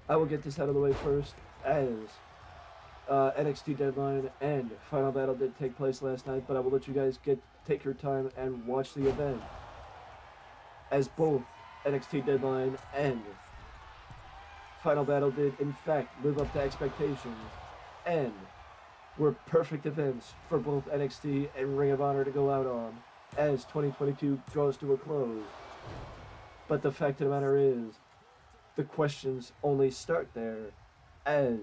I will get this out of the way first, as NXT Deadline and Final Battle did take place last night, but I will let you guys take your time and watch the event, as both NXT Deadline and Final Battle did in fact live up to expectations, and were perfect events for both NXT and Ring of Honor to go out on as 2022 draws to a close. But the fact of the matter is, the questions only start there, as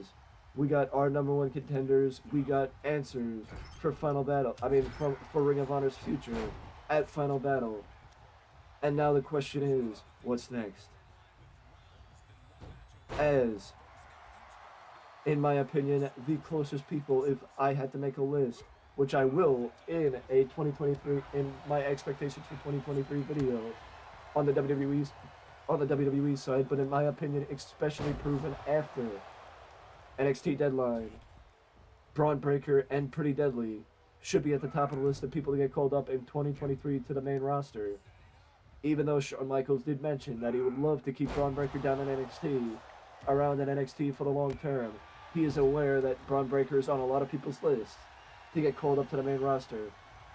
we got our number one contenders, we got answers for Final Battle. For Ring of Honor's future at Final Battle. And now the question is, what's next? As, in my opinion, the closest people, if I had to make a list, which I will in a 2023, in my expectations for 2023 video on the WWE side, but in my opinion, especially proven after NXT Deadline, Braun Breaker and Pretty Deadly should be at the top of the list of people to get called up in 2023 to the main roster. Even though Shawn Michaels did mention that he would love to keep Braun Breaker down in NXT, around in NXT for the long term, he is aware that Braun Breaker is on a lot of people's lists to get called up to the main roster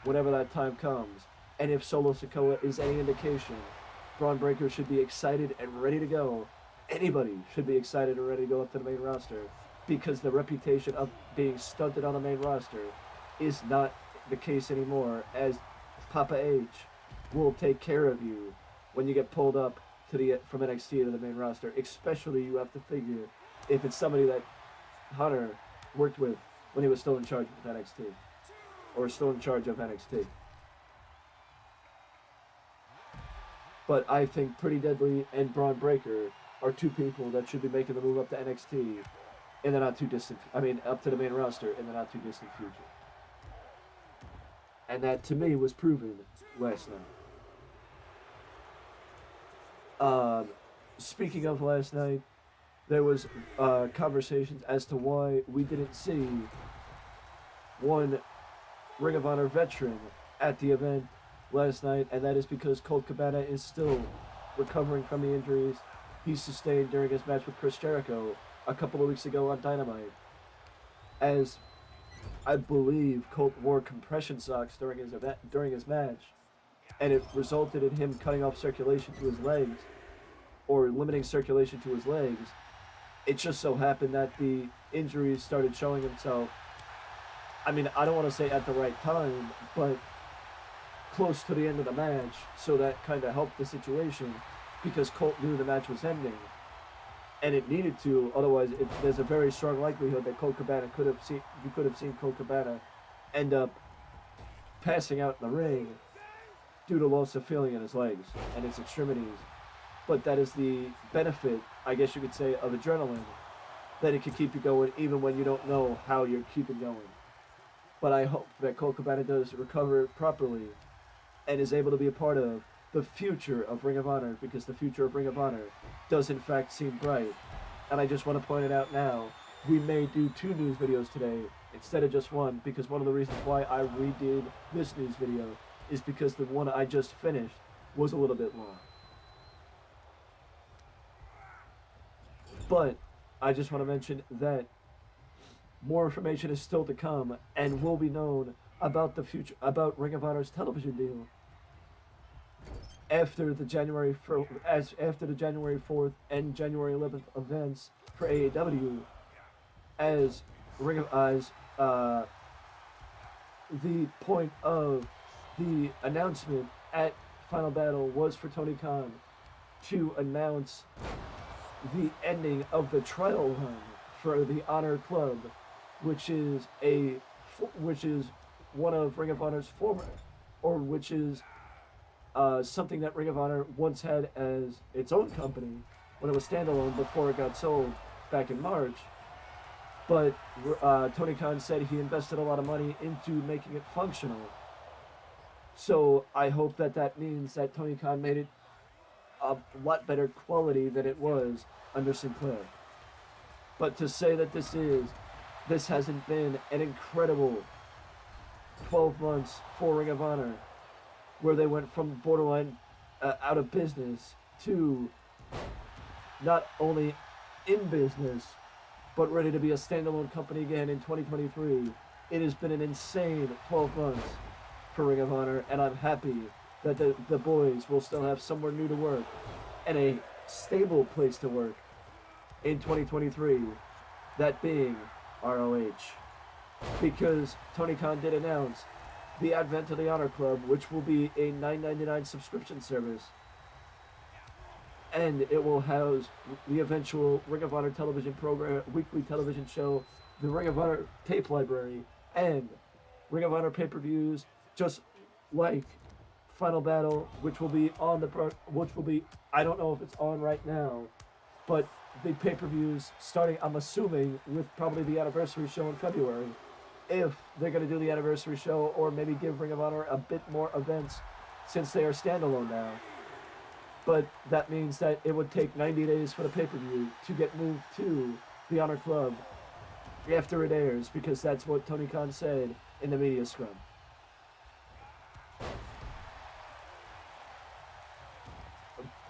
whenever that time comes. And if Solo Sikoa is any indication, Braun Breaker should be excited and ready to go. Anybody should be excited and ready to go up to the main roster, because the reputation of being stunted on the main roster is not the case anymore, as Papa H will take care of you when you get pulled up from NXT to the main roster. Especially, you have to figure, if it's somebody that Hunter worked with when he was still in charge of NXT, or still in charge of NXT. But I think Pretty Deadly and Braun Breaker are two people that should be making the move up to NXT in the not too distant, up to the main roster in the not too distant future. And that, to me, was proven last night. Speaking of last night, there was conversations as to why we didn't see one Ring of Honor veteran at the event last night, and that is because Colt Cabana is still recovering from the injuries he sustained during his match with Chris Jericho a couple of weeks ago on Dynamite. As I believe Colt wore compression socks during his match, and it resulted in him cutting off circulation to his legs, or limiting circulation to his legs. It just so happened that the injuries started showing himself. I don't want to say at the right time, but close to the end of the match, so that kind of helped the situation, because Colt knew the match was ending, and it needed to. Otherwise, there's a very strong likelihood that Colt Cabana could have seen Colt Cabana end up passing out in the ring due to loss of feeling in his legs and his extremities. But that is the benefit, I guess you could say, of adrenaline, that it can keep you going even when you don't know how you're keeping going. But I hope that Colt Cabana does recover properly and is able to be a part of the future of Ring of Honor, because the future of Ring of Honor does in fact seem bright. And I just want to point it out now, we may do 2 news videos today instead of just one, because one of the reasons why I redid this news video is because the one I just finished was a little bit long. But I just want to mention that more information is still to come and will be known about the future, about Ring of Honor's television deal after the January 4th and January 11th events for AEW, as the point of the announcement at Final Battle was for Tony Khan to announce the ending of the trial run for the Honor Club, which is one of Ring of Honor's which is something that Ring of Honor once had as its own company when it was standalone before it got sold back in March. But Tony Khan said he invested a lot of money into making it functional. So I hope that means that Tony Khan made it a lot better quality than it was under Sinclair. But to say that this hasn't been an incredible 12 months for Ring of Honor, where they went from borderline out of business to not only in business, but ready to be a standalone company again in 2023. It has been an insane 12 months for Ring of Honor, and I'm happy that the boys will still have somewhere new to work and a stable place to work in 2023, that being ROH. Because Tony Khan did announce the advent of the Honor Club, which will be a $9.99 subscription service, and it will house the eventual Ring of Honor television program, weekly television show, the Ring of Honor tape library, and Ring of Honor pay-per-views, just like Final Battle, which will be on I don't know if it's on right now, but the pay-per-views starting, I'm assuming, with probably the anniversary show in February, if they're going to do the anniversary show, or maybe give Ring of Honor a bit more events since they are standalone now. But that means that it would take 90 days for the pay-per-view to get moved to the Honor Club after it airs, because that's what Tony Khan said in the media scrum.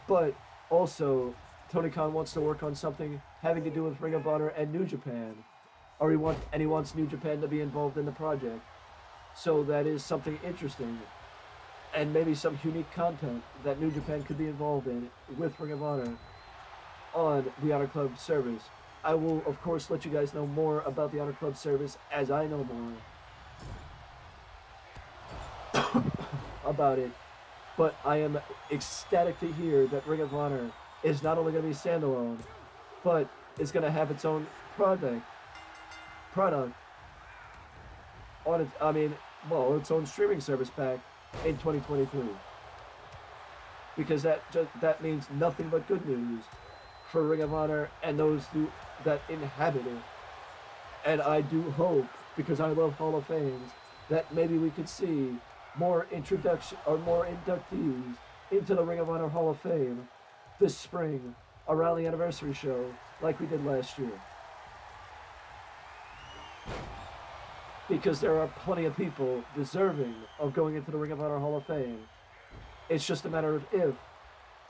But also, Tony Khan wants to work on something having to do with Ring of Honor and New Japan, he wants New Japan to be involved in the project. So that is something interesting, and maybe some unique content that New Japan could be involved in with Ring of Honor on the Honor Club service. I will, of course, let you guys know more about the Honor Club service as I know more about it. But I am ecstatic to hear that Ring of Honor is not only going to be standalone, but is going to have its own product on its own streaming service pack in 2023. Because that means nothing but good news for Ring of Honor and those that inhabit it. And I do hope, because I love Hall of Fames, that maybe we could see more inductees into the Ring of Honor Hall of Fame this spring around the anniversary show like we did last year. Because there are plenty of people deserving of going into the Ring of Honor Hall of Fame. It's just a matter of if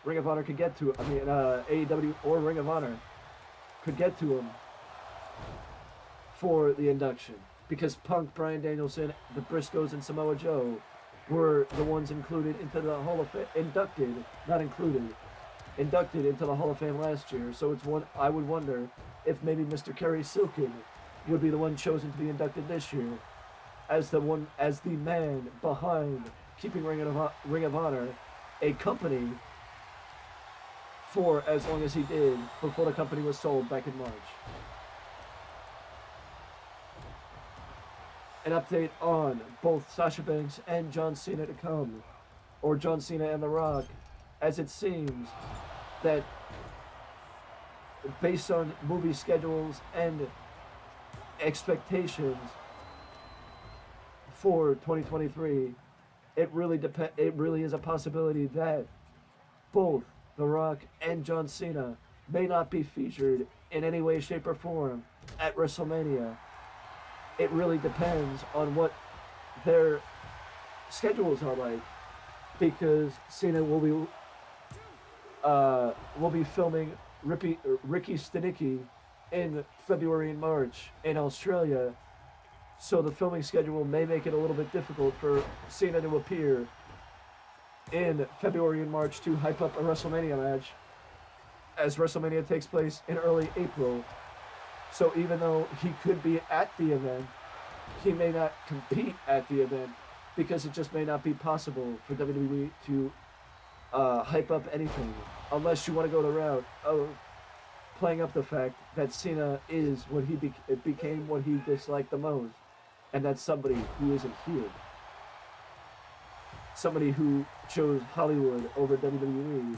Ring of Honor could get to it. AEW or Ring of Honor could get to them for the induction. Because Punk, Bryan Danielson, the Briscoes, and Samoa Joe were the ones included into the Hall of Fame, inducted into the Hall of Fame last year. So I would wonder if maybe Mr. Kerry Silkin would be the one chosen to be inducted this year as the man behind keeping Ring of Honor a company for as long as he did before the company was sold back in March. An update on both Sasha Banks and John Cena to come, or John Cena and The Rock, as it seems that based on movie schedules and expectations for 2023, it really is a possibility that both The Rock and John Cena may not be featured in any way, shape, or form at WrestleMania. It really depends on what their schedules are like, because Cena will be filming Ricky Stenicki in February and March in Australia, so the filming schedule may make it a little bit difficult for Cena to appear in February and March to hype up a WrestleMania match, as WrestleMania takes place in early April. So even though he could be at the event, he may not compete at the event, because it just may not be possible for WWE to hype up anything, unless you want to go the route of playing up the fact that Cena is what became what he disliked the most, and that's somebody who isn't here. Somebody who chose Hollywood over WWE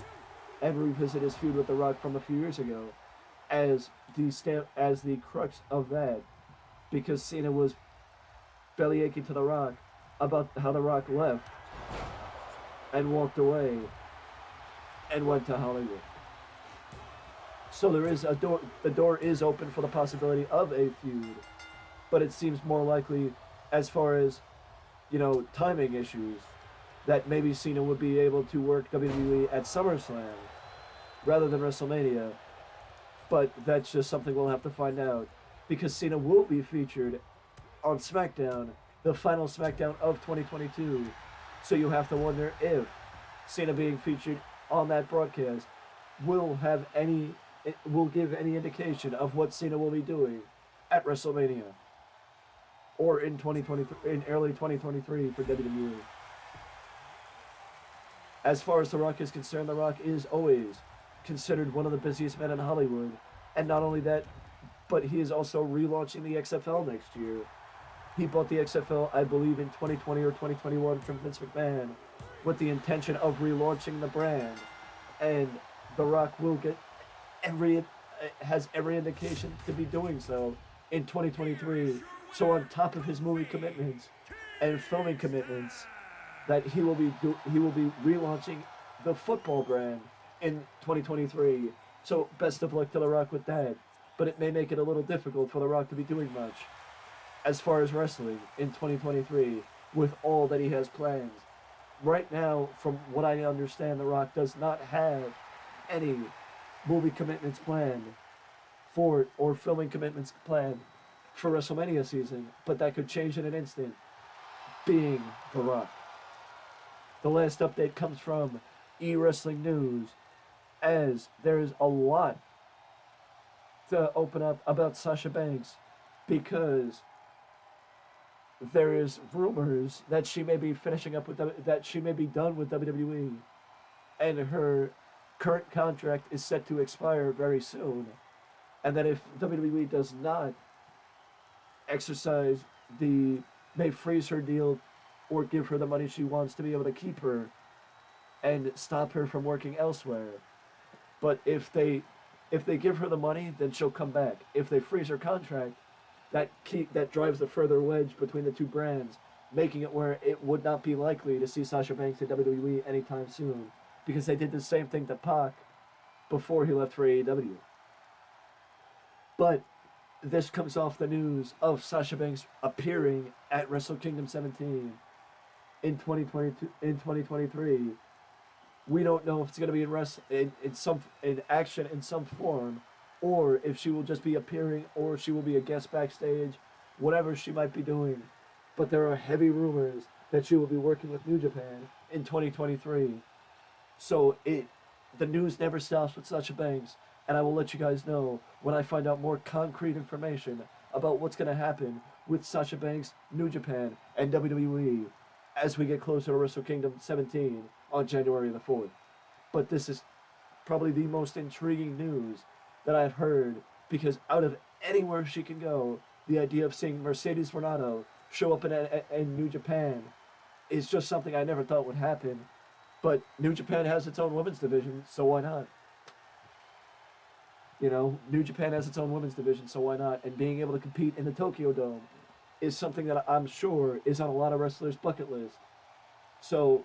and revisit his feud with The Rock from a few years ago as the crux of that, because Cena was belly aching to The Rock about how The Rock left and walked away and went to Hollywood. So there is the door is open for the possibility of a feud, but it seems more likely, as far as, timing issues, that maybe Cena would be able to work WWE at SummerSlam rather than WrestleMania, But that's just something we'll have to find out. Because Cena will be featured on SmackDown, the final SmackDown of 2022. So you have to wonder if Cena being featured on that broadcast will have any, will give any indication of what Cena will be doing at WrestleMania or in 2023, in early 2023 for WWE. As far as The Rock is concerned, The Rock is always considered one of the busiest men in Hollywood. And not only that, but he is also relaunching the XFL next year. He bought the XFL, I believe, in 2020 or 2021 from Vince McMahon with the intention of relaunching the brand. And The Rock will get has every indication to be doing so in 2023. So on top of his movie commitments and filming commitments, that he will be relaunching the football brand in 2023. So best of luck to The Rock with that. But it may make it a little difficult for The Rock to be doing much as far as wrestling in 2023 with all that he has planned. Right now, from what I understand, The Rock does not have any movie commitments planned for, or filming commitments planned for WrestleMania season, but that could change in an instant, being The Rock. The last update comes from eWrestling News, as there is a lot to open up about Sasha Banks, because there is rumors that she may be finishing up with that she may be done with WWE, and her current contract is set to expire very soon, and that if WWE does not exercise may freeze her deal or give her the money she wants to be able to keep her and stop her from working elsewhere. But if they give her the money, then she'll come back. If they freeze her contract, that drives the further wedge between the two brands, making it where it would not be likely to see Sasha Banks in WWE anytime soon, because they did the same thing to Pac before he left for AEW. But this comes off the news of Sasha Banks appearing at Wrestle Kingdom 17 in 2023. We don't know if it's going to be in action in some form, or if she will just be appearing, or she will be a guest backstage, whatever she might be doing. But there are heavy rumors that she will be working with New Japan in 2023. So the news never stops with Sasha Banks, and I will let you guys know when I find out more concrete information about what's going to happen with Sasha Banks, New Japan, and WWE as we get closer to Wrestle Kingdom 17 on January the 4th. But this is probably the most intriguing news that I've heard, because out of anywhere she can go, the idea of seeing Mercedes Varnado show up in New Japan is just something I never thought would happen. But New Japan has its own women's division, so why not? You know, New Japan has its own women's division, so why not? And being able to compete in the Tokyo Dome is something that I'm sure is on a lot of wrestlers' bucket list. So,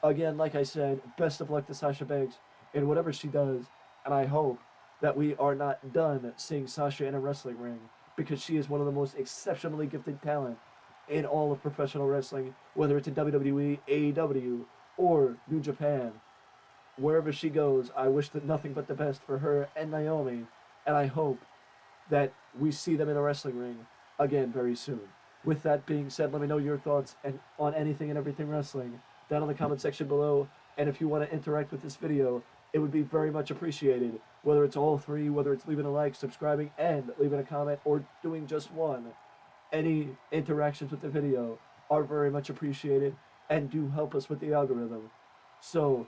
again, like I said, best of luck to Sasha Banks in whatever she does, and I hope that we are not done seeing Sasha in a wrestling ring, because she is one of the most exceptionally gifted talent in all of professional wrestling, whether it's in WWE, AEW, or New Japan. Wherever she goes, I wish that nothing but the best for her and Naomi, and I hope that we see them in a wrestling ring again very soon. With that being said, let me know your thoughts on anything and everything wrestling down in the comment section below, and if you want to interact with this video, it would be very much appreciated, whether it's all three, whether it's leaving a like, subscribing, and leaving a comment, or doing just one. Any interactions with the video are very much appreciated and do help us with the algorithm. So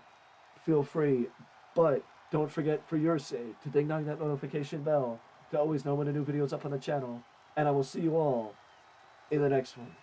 feel free, but don't forget, for your sake, to ding dong that notification bell to always know when a new video is up on the channel, and I will see you all in the next one.